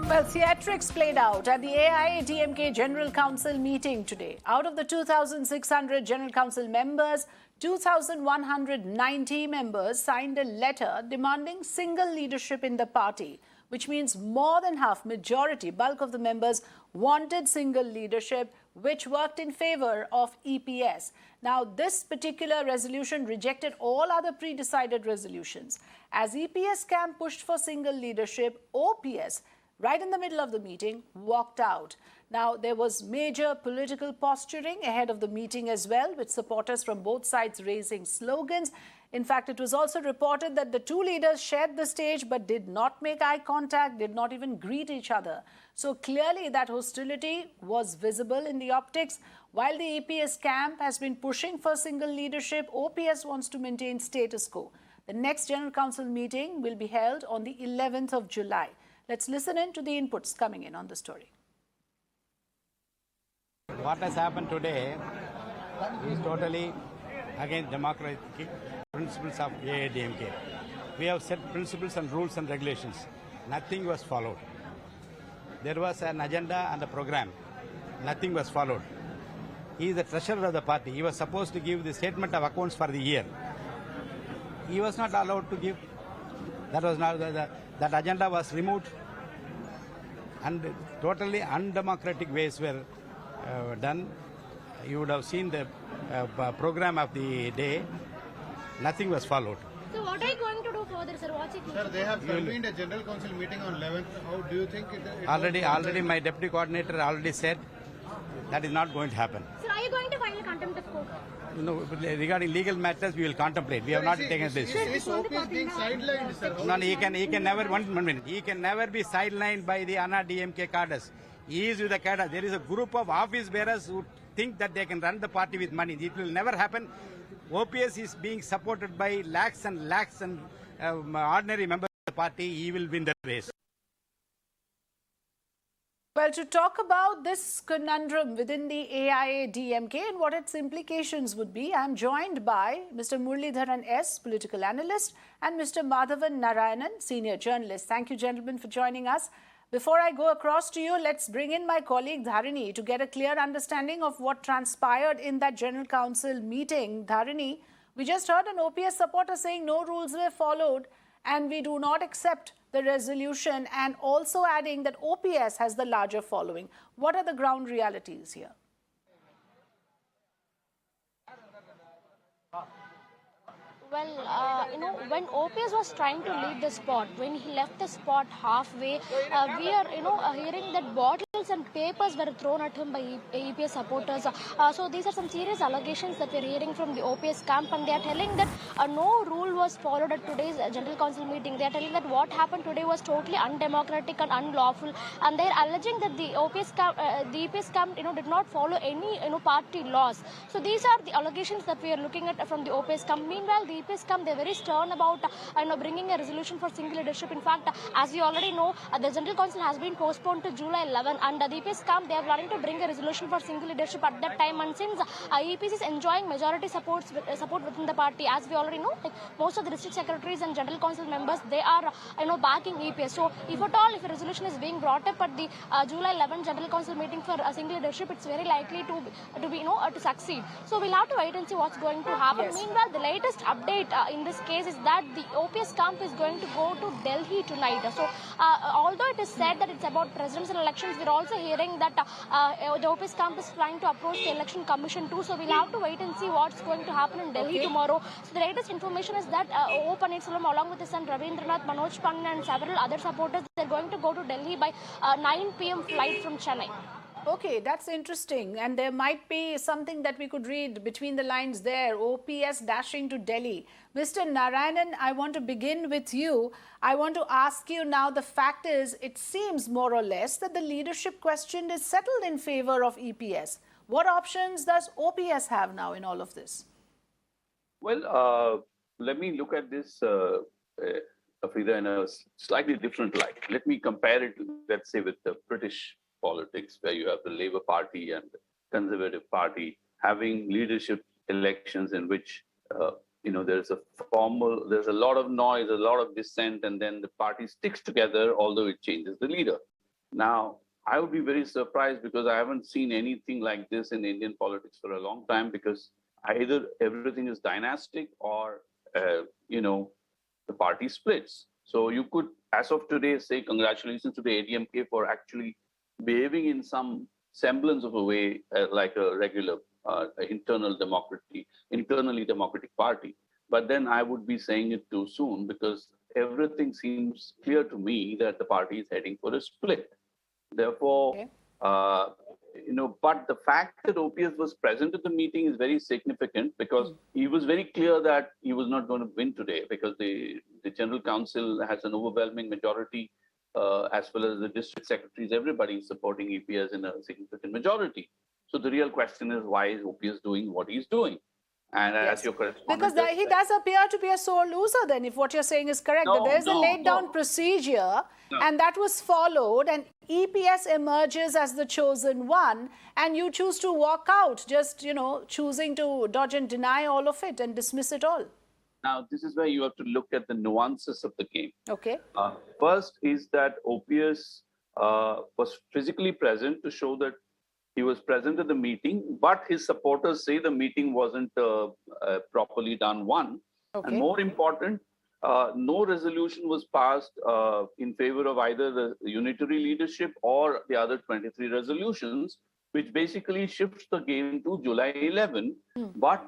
Well, theatrics played out at the AIADMK General Council meeting today. Out of the 2,600 General Council members, 2,190 members signed a letter demanding single leadership in the party, which means more than half, majority, bulk of the members wanted single leadership, which worked in favor of EPS. Now, this particular resolution rejected all other pre-decided resolutions. As EPS camp pushed for single leadership, OPS, right in the middle of the meeting, walked out. Now, there was major political posturing ahead of the meeting as well, with supporters from both sides raising slogans. In fact, it was also reported that the two leaders shared the stage but did not make eye contact, did not even greet each other. So clearly that hostility was visible in the optics. While the EPS camp has been pushing for single leadership, OPS wants to maintain status quo. The next General Council meeting will be held on the 11th of July. Let's listen in to the inputs coming in on the story. What has happened today is totally against democratic principles of AIADMK. We have set principles and rules and regulations. Nothing was followed. There was an agenda and a program. Nothing was followed. He is the treasurer of the party. He was supposed to give the statement of accounts for the year. He was not allowed to give. That was not that agenda was removed, and totally undemocratic ways were done. You would have seen the program of the day. Nothing was followed. So what are you going to do further, sir? What's it? Sir, they have convened a general council meeting on 11th. How do you think it Already my deputy coordinator already said that is not going to happen. Sir, are you going to file a contempt of court? No, regarding legal matters, we will contemplate. We have not taken this. Is OPS being sidelined, sir? No, he can never, one minute, he can never be sidelined by the AIADMK cadres. He is with the cadres. There is a group of office bearers who think that they can run the party with money. It will never happen. OPS is being supported by lakhs and lakhs and ordinary members of the party. He will win the race. Well, to talk about this conundrum within the AIADMK and what its implications would be, I'm joined by Mr. Muralidharan S., political analyst, and Mr. Madhavan Narayanan, senior journalist. Thank you, gentlemen, for joining us. Before I go across to you, let's bring in my colleague Dharini to get a clear understanding of what transpired in that General Council meeting. Dharini, we just heard an OPS supporter saying no rules were followed and we do not accept the resolution, and also adding that OPS has the larger following. What are the ground realities here? Well, when OPS was trying to leave the spot, when he left the spot halfway, we are, hearing that bottles and papers were thrown at him by EPS supporters. So these are some serious allegations that we're hearing from the OPS camp, and they are telling that no rule was followed at today's General Council meeting. They are telling that what happened today was totally undemocratic and unlawful, and they are alleging that the EPS camp, did not follow any, party laws. So these are the allegations that we are looking at from the OPS camp. Meanwhile, the EPS camp, they're very stern about bringing a resolution for single leadership. In fact, as you already know, the General Council has been postponed to July 11, and the EPS camp, they are planning to bring a resolution for single leadership at that time. And since EPS is enjoying majority support within the party, as we already know, like most of the district secretaries and General Council members, they are backing EPS. So if at all, if a resolution is being brought up at the July 11 General Council meeting for single leadership, it's very likely to succeed. So we'll have to wait and see what's going to happen. Yes. Meanwhile, the latest update in this case is that the OPS camp is going to go to Delhi tonight. So although it is said that it's about presidential elections, we're also hearing that the OPS camp is trying to approach the election commission too. So we'll have to wait and see what's going to happen in Delhi tomorrow. So the latest information is that Panneerselvam, along with his son Ravindranath, Manoj Panna and several other supporters, they're going to go to Delhi by 9 p.m. flight from Chennai. Okay, that's interesting. And there might be something that we could read between the lines there. OPS dashing to Delhi. Mr. Narayanan, I want to begin with you. I want to ask you now, the fact is, it seems more or less that the leadership question is settled in favor of EPS. What options does OPS have now in all of this? Well, let me look at this, Afrida, in a slightly different light. Let me compare it, let's say, with the British politics, where you have the Labour Party and the Conservative Party having leadership elections in which there's a lot of noise, a lot of dissent, and then the party sticks together, although it changes the leader. Now, I would be very surprised because I haven't seen anything like this in Indian politics for a long time, because either everything is dynastic or, the party splits. So you could, as of today, say congratulations to the ADMK for actually behaving in some semblance of a way like a regular internally democratic party. But then I would be saying it too soon, because everything seems clear to me that the party is heading for a split. Therefore, Okay. but the fact that OPS was present at the meeting is very significant, because he was very clear that he was not going to win today, because the General Council has an overwhelming majority, as well as the district secretaries. Everybody is supporting EPS in a significant majority. So the real question is, why is OPS doing what he's doing? And as your correspondent, Because he does appear to be a sore loser then, if what you're saying is correct. That there's a laid down procedure and that was followed, and EPS emerges as the chosen one, and you choose to walk out, just, choosing to dodge and deny all of it and dismiss it all. Now, this is where you have to look at the nuances of the game. Okay. First is that OPS was physically present to show that he was present at the meeting, but his supporters say the meeting wasn't properly done. One, Okay. and more important, no resolution was passed in favor of either the unitary leadership or the other 23 resolutions, which basically shifts the game to July 11. But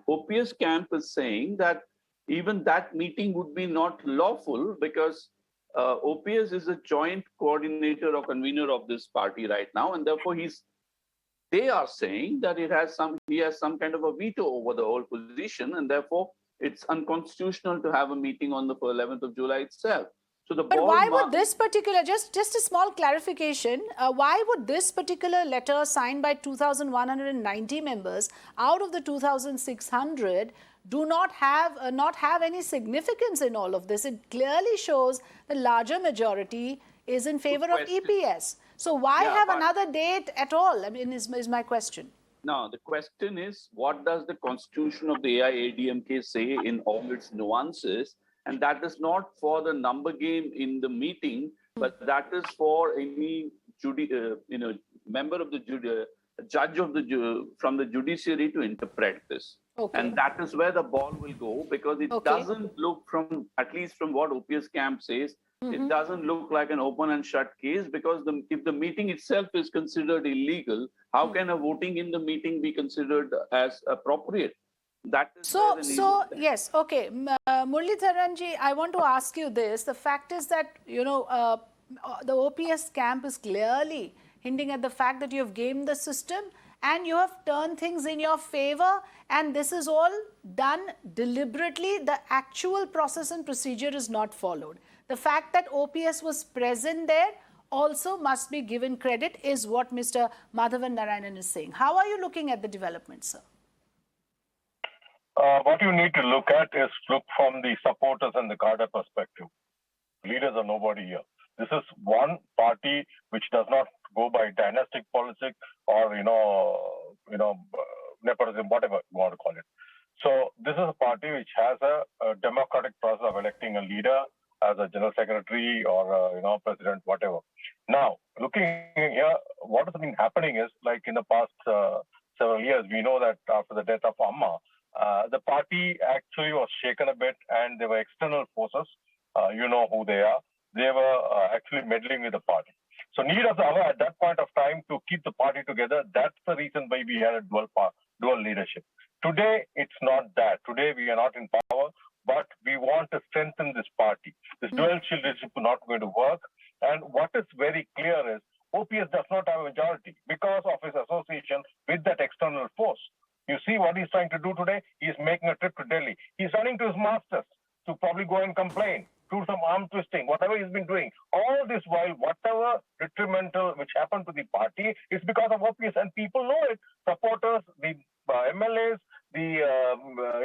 OPS camp is saying that even that meeting would be not lawful, because OPS is a joint coordinator or convener of this party right now, and therefore they are saying that he has some kind of a veto over the whole position, and therefore it's unconstitutional to have a meeting on the 11th of July itself. So But why would this particular, just a small clarification, why would this particular letter signed by 2,190 members out of the 2,600 do not have any significance in all of this? It clearly shows the larger majority is in favor of EPS. So why have another date at all? I mean, is my question. Now, the question is, what does the constitution of the AIADMK say in all its nuances? And that is not for the number game in the meeting, but that is for any member of the judge of from the judiciary to interpret this. Okay. And that is where the ball will go, because it doesn't look, from at least from what OPS camp says, it doesn't look like an open and shut case, because if the meeting itself is considered illegal, how can a voting in the meeting be considered as appropriate? That is yes, okay. Muralidharanji, I want to ask you this. The fact is that, the OPS camp is clearly hinting at the fact that you have gamed the system and you have turned things in your favor, and this is all done deliberately. The actual process and procedure is not followed. The fact that OPS was present there also must be given credit, is what Mr. Madhavan Narayanan is saying. How are you looking at the development, sir? What you need to look from the supporters and the cadre perspective. Leaders are nobody here. This is one party which does not go by dynastic politics or nepotism, whatever you want to call it. So this is a party which has a democratic process of electing a leader as a general secretary or president, whatever. Now, looking here, what has been happening is, like in the past several years, we know that after the death of Amma, the party actually was shaken a bit, and there were external forces. You know who they are. They were actually meddling with the party. So need of the hour at that point of time to keep the party together. That's the reason why we had a dual leadership. Today, it's not that. Today, we are not in power, but we want to strengthen this party. This dual leadership is not going to work. And what is very clear is OPS does not have a majority because of his association with that external force. You see what he's trying to do today? He's making a trip to Delhi. He's running to his masters to probably go and complain, do some arm twisting, whatever he's been doing. All this while, whatever detrimental which happened to the party is because of OPS, and people know it. Supporters, the MLAs, the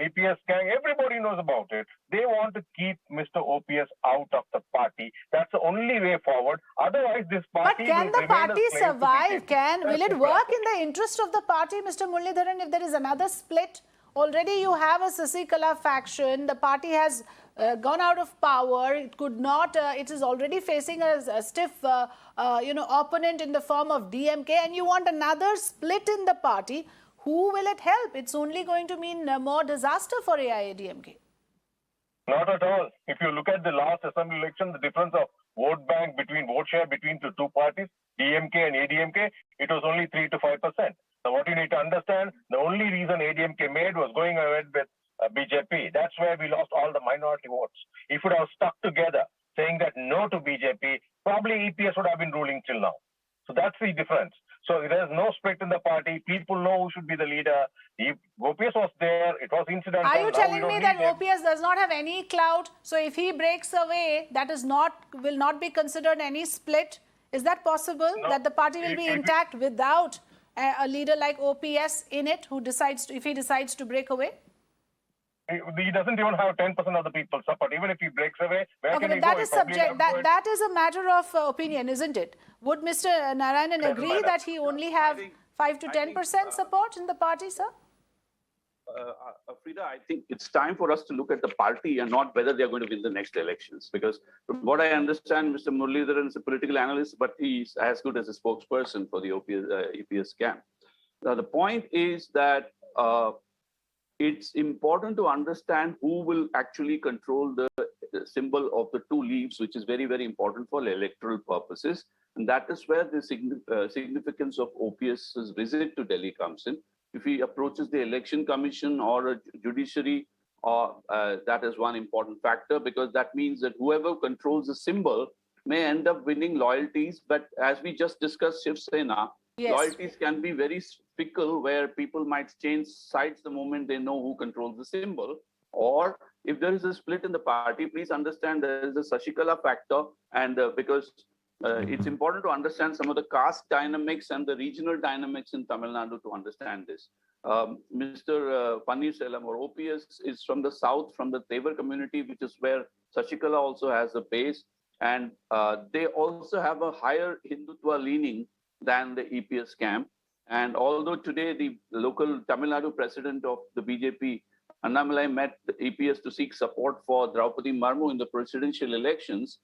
EPS gang, everybody knows about it. They want to keep Mr. OPS out of the party. That's the only way forward. Otherwise, this party But can the party survive? Will it work in the interest of the party, Mr. Muralidharan, if there is another split? already you have a Sasikala faction. The party has gone out of power. It could not, it is already facing a stiff, opponent in the form of DMK, and you want another split in the party. Who will it help? It's only going to mean more disaster for AIADMK. Not at all. If you look at the last assembly election, the difference of vote share between the two parties, DMK and ADMK, it was only 3 to 5%. Now, what you need to understand, the only reason ADMK made was going ahead with BJP. That's where we lost all the minority votes. If it was stuck together, saying that no to BJP, probably EPS would have been ruling till now. So that's the difference. So there's no split in the party. People know who should be the leader. If OPS was there, it was incidental. Are you telling me that him. OPS does not have any clout? So if he breaks away, that will not be considered any split? Is that possible? No. That the party will be intact without a leader like OPS in it, who if he decides to break away? He doesn't even have 10% of the people support. Even if he breaks away, where can he that go? is subject. That is a matter of opinion, isn't it? Would Mr. Narayanan agree that he only have 5 to 10% support in the party, sir? Afrida, I think it's time for us to look at the party and not whether they're going to win the next elections. Because from what I understand, Mr. Muralidharan is a political analyst, but he's as good as a spokesperson for the EPS camp. Now, the point is that it's important to understand who will actually control the symbol of the two leaves, which is very, very important for electoral purposes. And that is where the significance of OPS's visit to Delhi comes in. If he approaches the election commission or a judiciary, that is one important factor, because that means that whoever controls the symbol may end up winning loyalties. But as we just discussed, Shiv Sena, loyalties can be very fickle, where people might change sides the moment they know who controls the symbol. Or if there is a split in the party, please understand there is a Sasikala factor, and because it's important to understand some of the caste dynamics and the regional dynamics in Tamil Nadu to understand this. Mr. Panneerselvam or OPS is from the south, from the favour community, which is where Sasikala also has a base. And they also have a higher Hindutva leaning than the EPS camp. And although today the local Tamil Nadu president of the BJP, Annamalai, met the EPS to seek support for Draupadi Murmu in the presidential elections,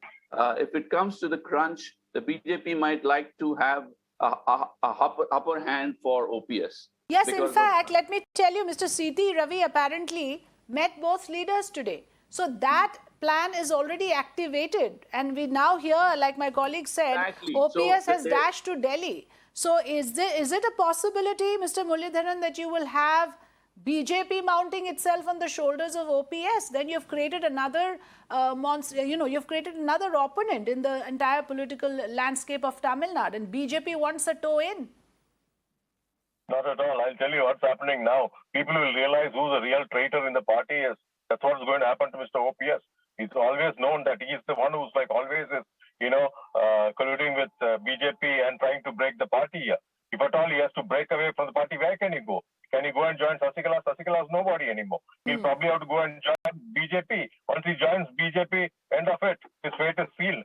if it comes to the crunch, the BJP might like to have a upper hand for OPS. Yes, in fact, let me tell you, Mr. Siti Ravi apparently met both leaders today. So that plan is already activated. And we now hear, like my colleague said, exactly. OPS has dashed to Delhi. So is it a possibility, Mr. Muralidharan, that you will have BJP mounting itself on the shoulders of OPS? Then you've created another monster, you've created another opponent in the entire political landscape of Tamil Nadu, and BJP wants a toe in. Not at all. I'll tell you what's happening now. People will realize who the real traitor in the party is. That's what's going to happen to Mr. OPS. He's always known that he's the one who's always is, colluding with BJP and trying to break the party here. If at all he has to break away from the party, where can he go? Can he go and join Sasikala? Sasikala is nobody anymore. He'll probably have to go and join BJP. Once he joins BJP, end of it. His fate is sealed.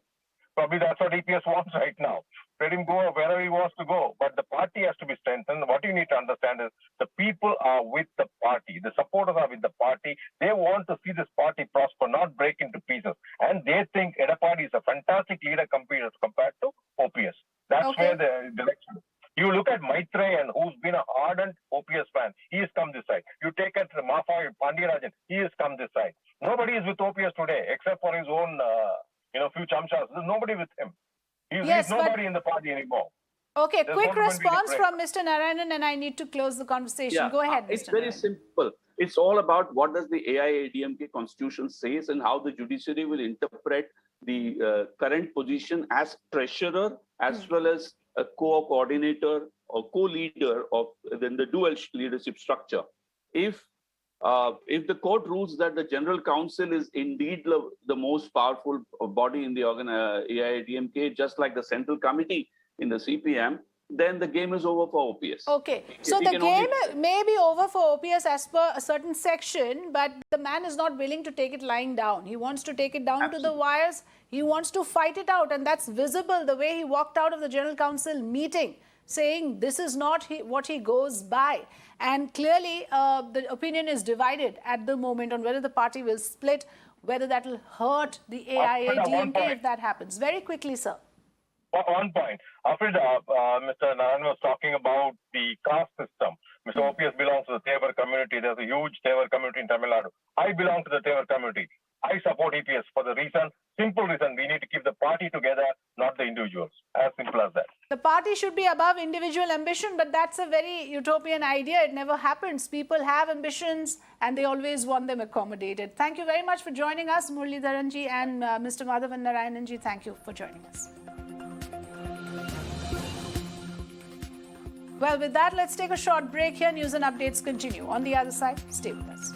Probably that's what EPS wants right now. Let him go wherever he wants to go. But the party has to be strengthened. What you need to understand is the people are with the party. The supporters are with the party. They want to see this party prosper, not break into pieces. And they think Edapadi is a fantastic leader compared to OPS. That's where the direction is. You look at Maitrey, and who's been an ardent OPS fan, he has come this side. You take at Mafa Pandirajan, he has come this side. Nobody is with OPS today, except for his own, few chamchas. There's nobody with him. He's nobody in the party anymore. Okay, quick response from Mr. Narayanan, and I need to close the conversation. Yeah, go ahead, Mr. It's very simple. It's all about what does the AIADMK constitution says and how the judiciary will interpret the current position as treasurer as well as a co-coordinator or co-leader of the dual leadership structure. If the court rules that the General Council is indeed the most powerful body in the AIADMK, just like the Central Committee in the CPM, then the game is over for OPS. Okay, so the game may be over for OPS as per a certain section, but the man is not willing to take it lying down. He wants to take it down to the wires. He wants to fight it out, and that's visible the way he walked out of the General Council meeting. saying this is not what he goes by. And clearly, the opinion is divided at the moment on whether the party will split, whether that will hurt the AIADMK if that happens. Very quickly, sir. One point. Afrida, Mr. Narayan was talking about the caste system. Mr. OPS belongs to the Favour community. There's a huge Favour community in Tamil Nadu. I belong to the Favour community. I support EPS for the simple reason, we need to keep the party together, not the individuals. As simple as that. The party should be above individual ambition, but that's a very utopian idea. It never happens. People have ambitions and they always want them accommodated. Thank you very much for joining us, Muralidharanji and Mr. Madhavan Narayananji. Thank you for joining us. Well, with that, let's take a short break here. News and updates continue. On the other side, stay with us.